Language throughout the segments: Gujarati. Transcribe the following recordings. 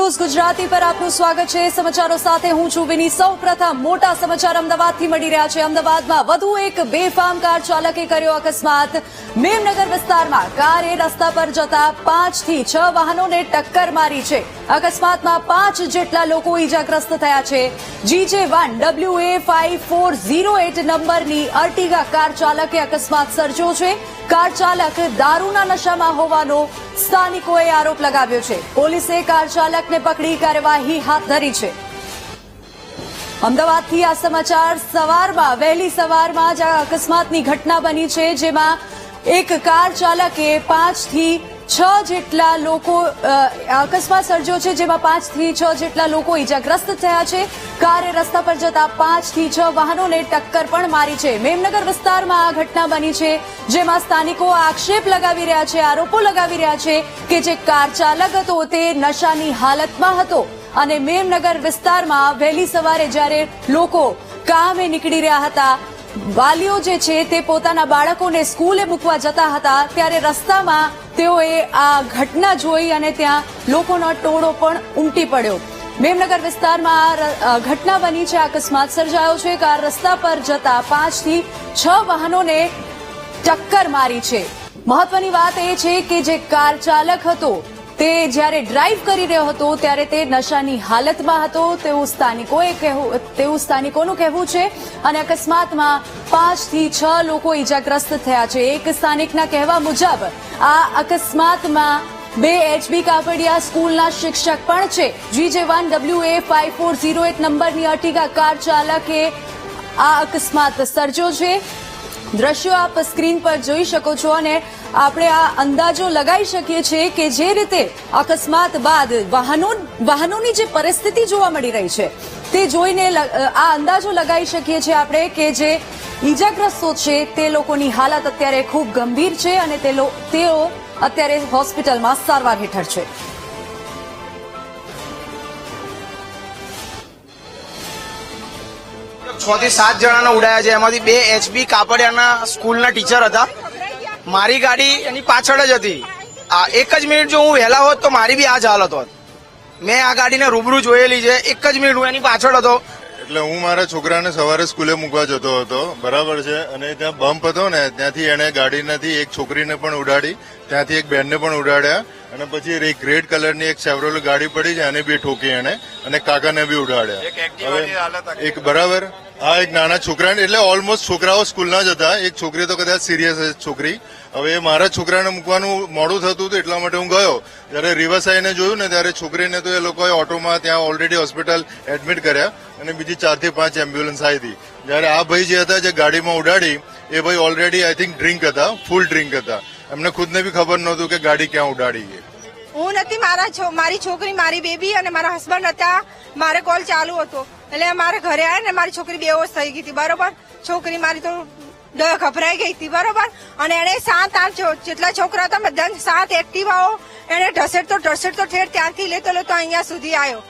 ન્યૂઝ ગુજરાતી પર આપનું સ્વાગત છે। સમાચારો સાથે હું છું વિની। સૌપ્રથમ મોટા સમાચાર અમદાવાદથી મળી રહ્યા છે। અમદાવાદમાં વધુ એક બેફામ કાર ચાલકે કર્યો અકસ્માત। મેમનગર વિસ્તારમાં કારે રસ્તા પર જતા 5 થી 6 વાહનોને ટક્કર મારી છે। અકસ્માતમાં 5 જેટલા લોકો ઈજાગ્રસ્ત થયા છે। GJ1 WA5408 નંબરની અર્ટિગા કાર ચાલકે અકસ્માત સર્જ્યો છે। કાર ચાલક દારૂના નશામાં હોવાનો સ્થાનિકોએ આરોપ લગાવ્યો છે। પોલીસે કાર ચાલકને પકડી કાર્યવાહી હાથ ધરી છે। અમદાવાદથી આ સમાચાર સવારમાં વહેલી સવારમાં જ અકસ્માતની ઘટના બની છે, જેમાં એક કાર ચાલકે 5 થી 6 જેટલા લોકો અકસ્માત સર્જ્યો છે, જેમાં 5 થી 6 જેટલા લોકો ઈજાગ્રસ્ત થયા છે। કારે રસ્તા પર જતા 5 થી 6 વાહનોને ટક્કર પણ મારી છે। મેમનગર વિસ્તારમાં આ ઘટના બની છે, જેમાં સ્થાનિકો આક્ષેપ લગાવી રહ્યા છે, આરોપો લગાવી રહ્યા છે કે જે કાર ચાલક હતો તે નશાની હાલતમાં હતો અને મેમનગર વિસ્તારમાં વહેલી સવારે જ્યારે લોકો કામે નીકળી રહ્યા હતા, વાલીઓ જે છે તે પોતાના બાળકોને સ્કૂલે મૂકવા જતા હતા, ત્યારે રસ્તામાં તેઓએ આ ઘટના જોઈ અને ત્યાં લોકોનો ટોળો પણ ઉમટી પડ્યો। મેમનગર વિસ્તારમાં ઘટના બની છે, અકસ્માત સર્જાયો છે। કાર રસ્તા પર જતા 5 થી 6 વાહનોને ટક્કર મારી છે। મહત્વની વાત એ છે કે જે કાર ચાલક હતો તે જ્યારે ડ્રાઈવ કરી રહ્યો હતો ત્યારે તે નશાની હાલતમાં હતો તેવું સ્થાનિકોનું કહેવું છે અને અકસ્માતમાં 5 થી 6 લોકો ઈજાગ્રસ્ત થયા છે। એક સ્થાનિકના કહેવા મુજબ આ અકસ્માતમાં 2 HB કાપડિયા સ્કૂલના શિક્ષક પણ છે। GJ1 WA5408 નંબરની અર્ટિગા કાર ચાલકે આ અકસ્માત સર્જ્યો છે। દ્રશ્યો આપ સ્ક્રીન પર જોઈ શકો છો અને આપણે આ અંદાજો લગાવી શકીએ છીએ કે જે રીતે અકસ્માત બાદ વાહનોની જે પરિસ્થિતિ જોવા મળી રહી છે તે જોઈને આ અંદાજો લગાવી શકીએ છીએ આપણે કે જે ઈજાગ્રસ્તો છે તે લોકોની હાલત અત્યારે ખૂબ ગંભીર છે અને તેઓ અત્યારે હોસ્પિટલમાં સારવાર હેઠળ છે। 6 થી 7 જણાને ઉડાયા છે, એમાંથી 2 HB કાપડિયાના સ્કૂલના ટીચર હતા। મારી ગાડી એની પાછળ જ હતી। એક જ મિનિટ જો હું વહેલા હોત તો મારી બી આ જ હાલત હોત। મેં આ ગાડીને રૂબરૂ જોયેલી છે। એક જ મિનિટ હું એની પાછળ હતો। એટલે હું મારા છોકરાને સવારે સ્કૂલે મૂકવા જતો હતો, બરાબર છે, અને ત્યાં બમ્પ હતો ને ત્યાંથી એને ગાડીમાંથી એક છોકરીને પણ ઉડાડી, ત્યાંથી એક બેનને પણ ઉડાડ્યા અને પછી એક રેડ કલરની એક સેવરોલ ગાડી પડી છે એને બી ઠોકી એને અને કાકાને બી ઉડાડ્યા। એક બરાબર હા એક નાના છોકરાને, એટલે ઓલમોસ્ટ છોકરાઓ સ્કૂલના જ હતા। એક છોકરી તો કદાચ સિરિયસ છોકરી। હવે મારા છોકરાને મૂકવાનું મોડું થતું હતું એટલા માટે હું ગયો। જયારે રિવર્સ આવીને જોયું ને ત્યારે છોકરીને તો એ લોકોએ ઓટોમાં ત્યાં ઓલરેડી હોસ્પિટલ એડમિટ કર્યા અને બીજી 4 થી 5 એમ્બ્યુલન્સ આવી હતી। જયારે આ ભાઈ જે હતા જે ગાડીમાં ઉડાડી એ ભાઈ ઓલરેડી આઈ થિંક ડ્રિંક હતા, ફૂલ ડ્રિંક હતા। એમને ખુદને બી ખબર નહોતું કે ગાડી ક્યાં ઉડાડી ગઈ। હું નથી, મારી છોકરી, મારી બેબી અને મારા હસબન્ડ હતા। મારે કોલ ચાલુ હતો એટલે મારે ઘરે આવ્યા ને મારી છોકરી બેહોશ થઈ ગઈ હતી, બરોબર। છોકરી મારી તો ગભરાઈ ગઈ હતી, બરોબર। અને એને 7-8 જેટલા છોકરા હતા, બધા 7 એક્ટિવાઓ એને ઢસેડતો ઠેર ત્યાંથી લેતો અહીંયા સુધી આવ્યો,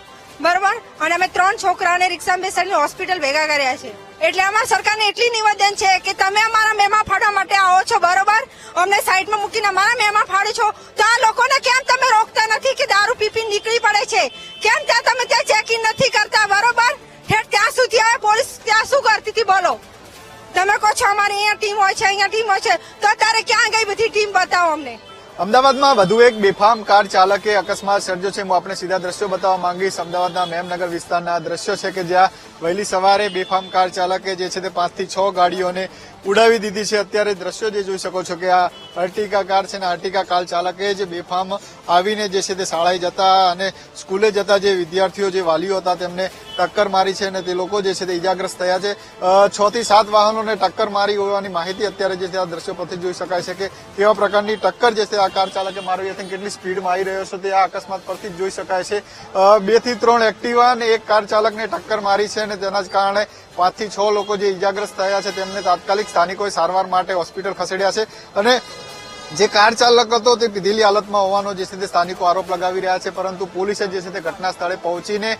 બરોબર। અને અમે 3 છોકરાઓને રિક્ષામાં બેસાડીને હોસ્પિટલ ભેગા કર્યા છે। એટલે અમારા સરકારને એટલી નિવેદન છે કે તમે અમારા મેમાં ફાડવા માટે આવો છો, બરોબર, અમને સાઈડમાં મૂકીને અમારા મેમાં ફાડો છો તો આ લોકોને કેમ તમે રોકતા નથી કે દારૂ પીપી નીકળી પડે છે? કેમ તમે ત્યાં ચેકિંગ નથી કરતા, બરોબર? ત્યાં સુધી આવે પોલીસ ત્યાં શું કરતી હતી બોલો? તમે કહો છો અમારી અહીંયા ટીમ હોય છે, અહીંયા ટીમ હોય છે, તો અત્યારે ક્યાં ગઈ બધી ટીમ? બતાવો અમને। અમદાવાદમાં વધુ એક બેફામ કાર ચાલકે અકસ્માત સર્જ્યો છે। હું આપણે સીધા દ્રશ્યો બતાવવા માંગીશ। અમદાવાદના મેમનગર વિસ્તારના દ્રશ્યો છે કે જ્યાં વહેલી સવારે બેફામ કાર ચાલકે જે છે તે 5 થી 6 ગાડીઓને ઉડાવી દીધી છે। અત્યારે દ્રશ્યો જે જોઈ શકો છો કે આ અર્ટિગા કાર છે ને અર્ટિગા કાર ચાલકે જે બેફામ આવીને જે છે તે શાળાએ જતા અને સ્કૂલે જતા જે વિદ્યાર્થીઓ, જે વાલીઓ હતા તેમને ટક્કર મારી છે અને તે લોકો જે છે તે ઈજાગ્રસ્ત થયા છે। 6 થી 7 વાહનોને ટક્કર મારી હોવાની માહિતી અત્યારે જે છે આ દ્રશ્યો પરથી જોઈ શકાય છે કે કેવા પ્રકારની ટક્કર જે છે આ કાર ચાલકે મારી હતી, કેટલી સ્પીડમાં આવી રહ્યો છે તે આ અકસ્માત પરથી જ જોઈ શકાય છે। 2 થી 3 એક્ટિવા અને એક કાર ચાલકને ટક્કર મારી છે અને તેના જ કારણે 5 થી 6 લોકો જે ઈજાગ્રસ્ત થયા છે તેમને તાત્કાલિક સ્થાનિકોએ સારવાર માટે હોસ્પિટલ ખસેડ્યા છે અને જે કાર ચાલક હતો તે પીધેલી હાલતમાં હોવાનો જે છે તે સ્થાનિકો આરોપ લગાવી રહ્યા છે, પરંતુ પોલીસે જે છે તે ઘટના સ્થળે પહોંચીને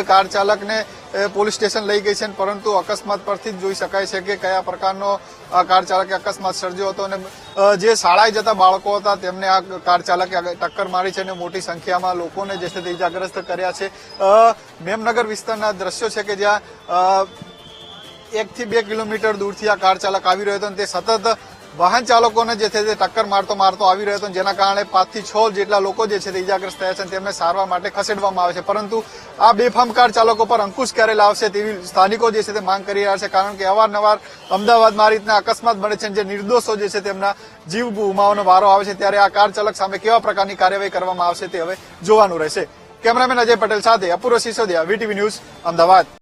કાર ચાલકને પોલીસ સ્ટેશન લઈ ગઈ છે, પરંતુ અકસ્માત પરથી જ જોઈ શકાય છે કે કયા પ્રકારનો આ કાર ચાલકે અકસ્માત સર્જ્યો હતો અને જે શાળાએ જતા બાળકો હતા તેમને આ કાર ચાલકે ટક્કર મારી છે અને મોટી સંખ્યામાં લોકોને જે છે તે ઇજાગ્રસ્ત કર્યા છે. મેમનગર વિસ્તારના દ્રશ્યો છે કે જ્યાં 1 થી 2 કિલોમીટર દૂરથી આ કાર ચાલક આવી રહ્યો હતો અને તે સતત વાહન ચાલકોને જે છે તે ટક્કર મારતો આવી રહ્યો હતો, જેના કારણે 5 થી 6 જેટલા લોકો જે છે તે ઇજાગ્રસ્ત થયા છે અને તેમને સારવાર માટે ખસેડવામાં આવે છે. પરંતુ આ બેફામ કાર ચાલકો પર અંકુશ ક્યારે લાવશે તેવી સ્થાનિકો જે છે તે માંગ કરી રહ્યા છે, કારણ કે અવારનવાર અમદાવાદમાં આ રીતના અકસ્માત બને છે, જે નિર્દોષો જે છે તેમના જીવ ગુમાવવાનો વારો આવે છે, ત્યારે આ કાર ચાલક સામે કેવા પ્રકારની કાર્યવાહી કરવામાં આવશે તે હવે જોવાનું રહેશે. કેમેરામેન અજય પટેલ સાથે અપૂર્વ સિસોદિયા, વીટીવી ન્યૂઝ, અમદાવાદ.